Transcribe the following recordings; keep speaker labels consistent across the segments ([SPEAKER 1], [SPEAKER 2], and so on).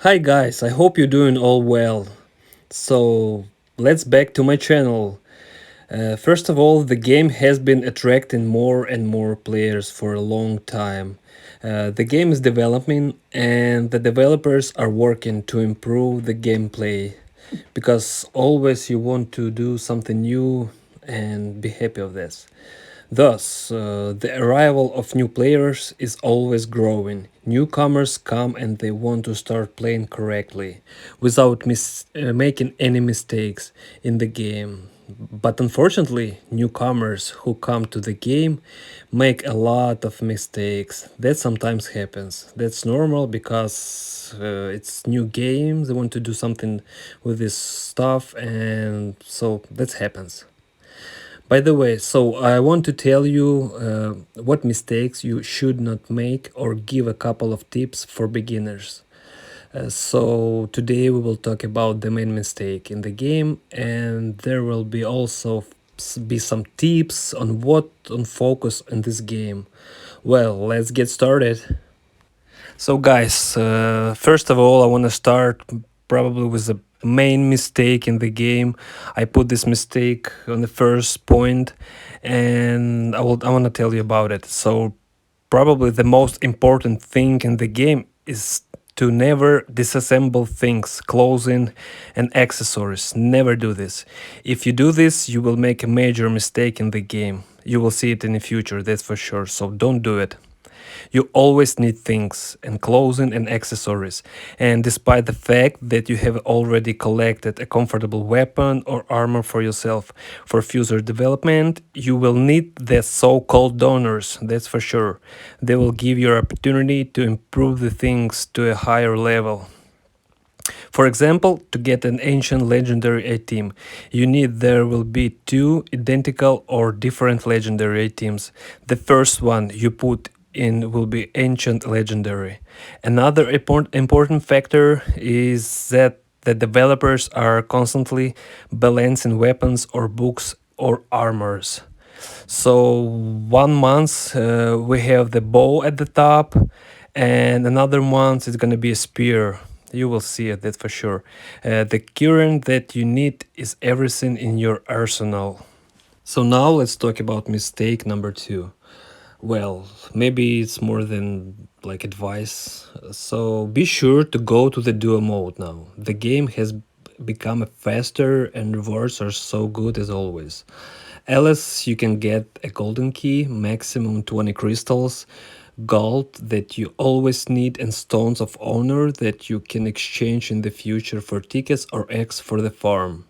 [SPEAKER 1] Hi guys, I hope you're doing all well. So let's back to my channel. First of all, the game has been attracting more and more players for a long time. The game is developing and the developers are working to improve the gameplay because always you want to do something new and be happy of this. Thus, the arrival of new players is always growing. Newcomers come and they want to start playing correctly, without making any mistakes in the game. But unfortunately, newcomers who come to the game make a lot of mistakes. That sometimes happens. That's normal because it's new game. They want to do something with this stuff, and so that happens. By the way, so I want to tell you what mistakes you should not make or give a couple of tips for beginners. So today we will talk about the main mistake in the game, and there will be also be some tips on what on focus in this game. Well, let's get started. So, guys, first of all, I want to start probably with the main mistake in the game. I put this mistake on the first point, and I want to tell you about it. So, probably the most important thing in the game is to never disassemble things, clothing and accessories. Never do this. If you do this, you will make a major mistake in the game. You will see it in the future, that's for sure. So don't do it. You always need things and clothing and accessories. And despite the fact that you have already collected a comfortable weapon or armor for yourself for future development, you will need the so-called donors, that's for sure. They will give you opportunity to improve the things to a higher level. For example, to get an ancient legendary item, you need there will be two identical or different legendary items. The first one you put in will be ancient legendary. Another important factor is that the developers are constantly balancing weapons or books or armors. So 1 month we have the bow at the top, and another month is gonna be a spear. You will see it, that's for sure. The current that you need is everything in your arsenal. So now let's talk about mistake number two. Well, maybe it's more than like advice. So be sure to go to the duo mode now. The game has become faster and rewards are so good as always. Else you can get a golden key, maximum 20 crystals, gold that you always need, and stones of honor that you can exchange in the future for tickets or eggs for the farm.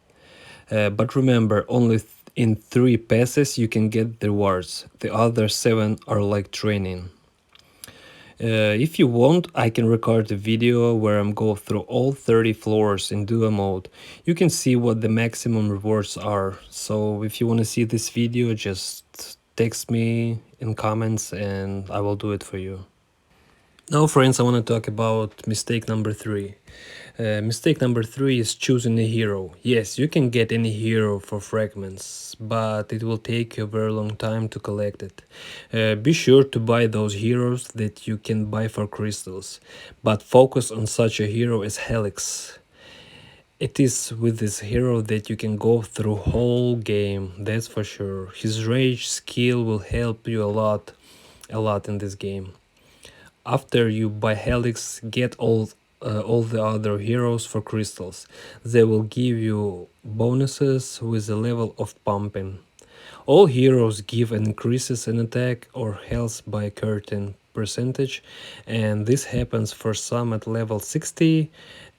[SPEAKER 1] But remember, only in 3 passes you can get the rewards. The other 7 are like training. If you want, I can record a video where I'm go through all 30 floors in duo mode. You can see what the maximum rewards are. So if you want to see this video, just text me in comments and I will do it for you. Now, friends, I want to talk about mistake number three. Mistake number three is choosing a hero. Yes, you can get any hero for fragments, but it will take you a very long time to collect it. Be sure to buy those heroes that you can buy for crystals, but focus on such a hero as Helix. It is with this hero that you can go through whole game, that's for sure. His rage skill will help you a lot in this game. After you buy Helix, get all the other heroes for crystals. They will give you bonuses with the level of pumping. All heroes give an increases in attack or health by a certain percentage, and this happens for some at level 60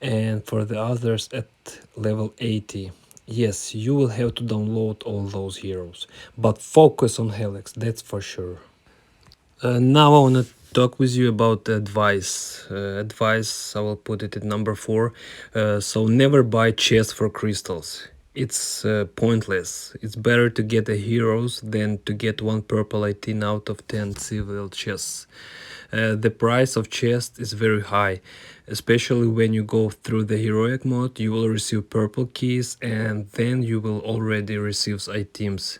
[SPEAKER 1] and for the others at level 80. Yes, you will have to download all those heroes, but focus on Helix, that's for sure. Now I want to talk with you about advice. Advice, I will put it at number four. So never buy chests for crystals. It's pointless. It's better to get a heroes than to get one purple 18 out of 10 civil chests. The price of chest is very high, especially when you go through the heroic mode. You will receive purple keys and then you will already receive items.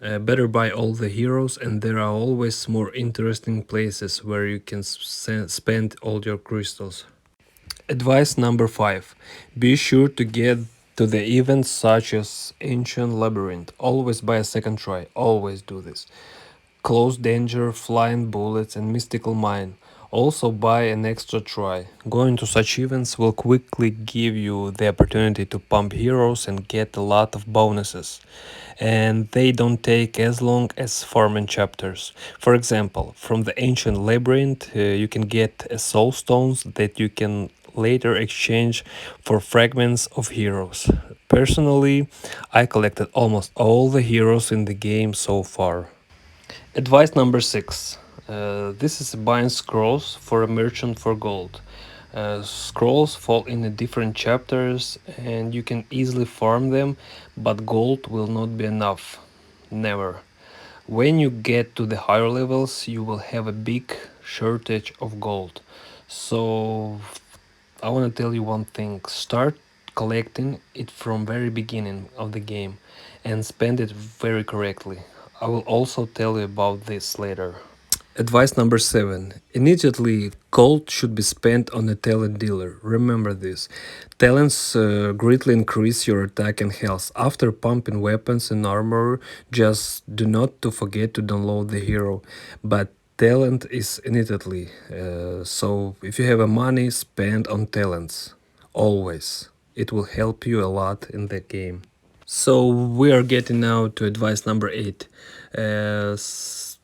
[SPEAKER 1] Better buy all the heroes, and there are always more interesting places where you can spend all your crystals. Advice number 5. Be sure to get to the events such as Ancient Labyrinth. Always by a second try. Always do this. Close Danger, Flying Bullets, and Mystical Mine. Also buy an extra try. Going to such events will quickly give you the opportunity to pump heroes and get a lot of bonuses. And they don't take as long as farming chapters. For example, from the Ancient Labyrinth, you can get soul stones that you can later exchange for fragments of heroes. Personally, I collected almost all the heroes in the game so far. Advice number 6. This is buying scrolls for a merchant for gold. Scrolls fall in the different chapters and you can easily farm them, but gold will not be enough. Never. When you get to the higher levels, you will have a big shortage of gold. So I want to tell you one thing. Start collecting it from very beginning of the game and spend it very correctly. I will also tell you about this later. Advice number 7. Immediately, gold should be spent on a talent dealer. Remember this. Talents greatly increase your attack and health. After pumping weapons and armor, just do not to forget to download the hero. But talent is immediately. So if you have a money, spend on talents. Always. It will help you a lot in the game. So we are getting now to advice number 8.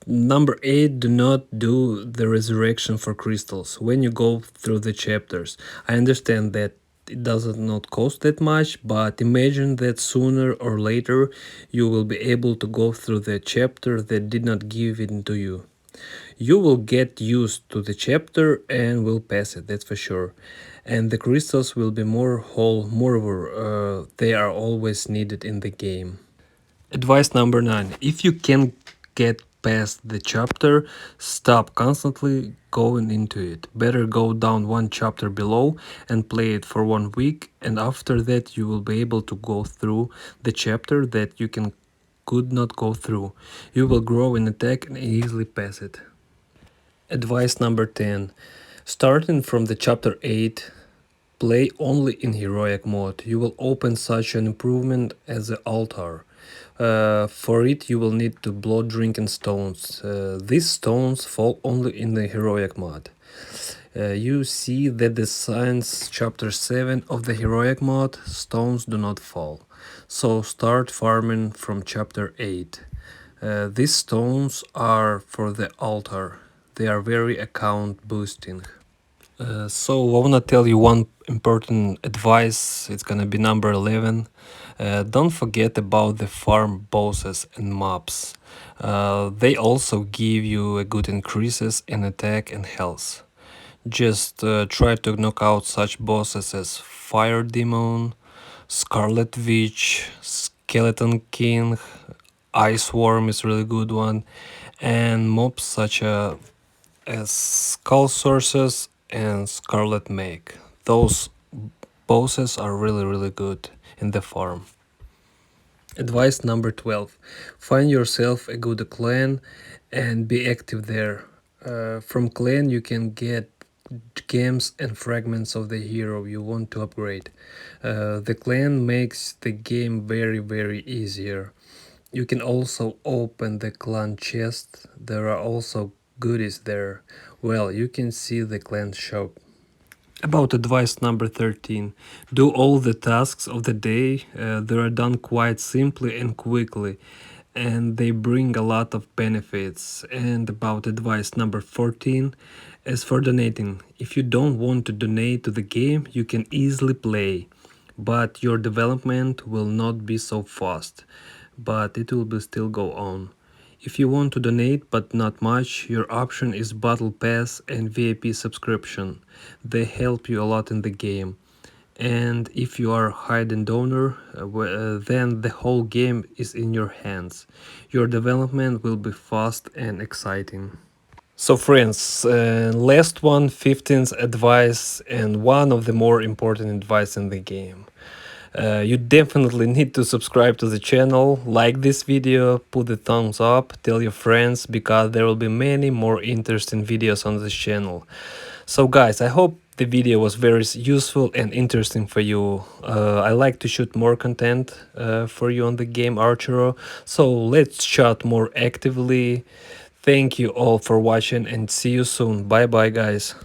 [SPEAKER 1] Number 8, do not do the resurrection for crystals when you go through the chapters. I understand that it does not cost that much, but imagine that sooner or later you will be able to go through the chapter that did not give it to you. You will get used to the chapter and will pass it, that's for sure. And the crystals will be more whole, moreover, they are always needed in the game. Advice number 9. If you can get past the chapter, stop constantly going into it. Better go down one chapter below and play it for 1 week, and after that you will be able to go through the chapter that you could not go through. You will grow in attack and easily pass it. Advice number 10. Starting from the chapter 8, play only in heroic mode. You will open such an improvement as the altar. For it you will need to blood drinking stones. These stones fall only in the heroic mode. You see that the signs chapter 7 of the heroic mode, stones do not fall. So start farming from chapter 8. These stones are for the altar. They are very account boosting. So I want to tell you one important advice. It's gonna be number 11. Don't forget about the farm bosses and mobs. They also give you a good increases in attack and health. Just try to knock out such bosses as Fire Demon, Scarlet Witch, Skeleton King, Ice Worm is really good one, and mobs such as Skull Sources and Scarlet Make. Those bosses are really good in the farm. Advice number 12. Find yourself a good clan and be active there. From clan you can get gems and fragments of the hero you want to upgrade. The clan makes the game very easier. You can also open the clan chest. There are also goodies there. Well, you can see the clan shop. About advice number 13. Do all the tasks of the day. They are done quite simply and quickly, and they bring a lot of benefits. And about advice number 14. As for donating, if you don't want to donate to the game, you can easily play, but your development will not be so fast, but it will be still go on. If you want to donate but not much, your option is Battle Pass and VIP subscription. They help you a lot in the game. And if you are hidden donor, then the whole game is in your hands. Your development will be fast and exciting. So friends, last one, 15th advice, and one of the more important advice in the game. You definitely need to subscribe to the channel, like this video, put the thumbs up, tell your friends, because there will be many more interesting videos on this channel. So guys, I hope the video was very useful and interesting for you. I like to shoot more content for you on the game Archero, so let's chat more actively. Thank you all for watching and see you soon. Bye bye, guys.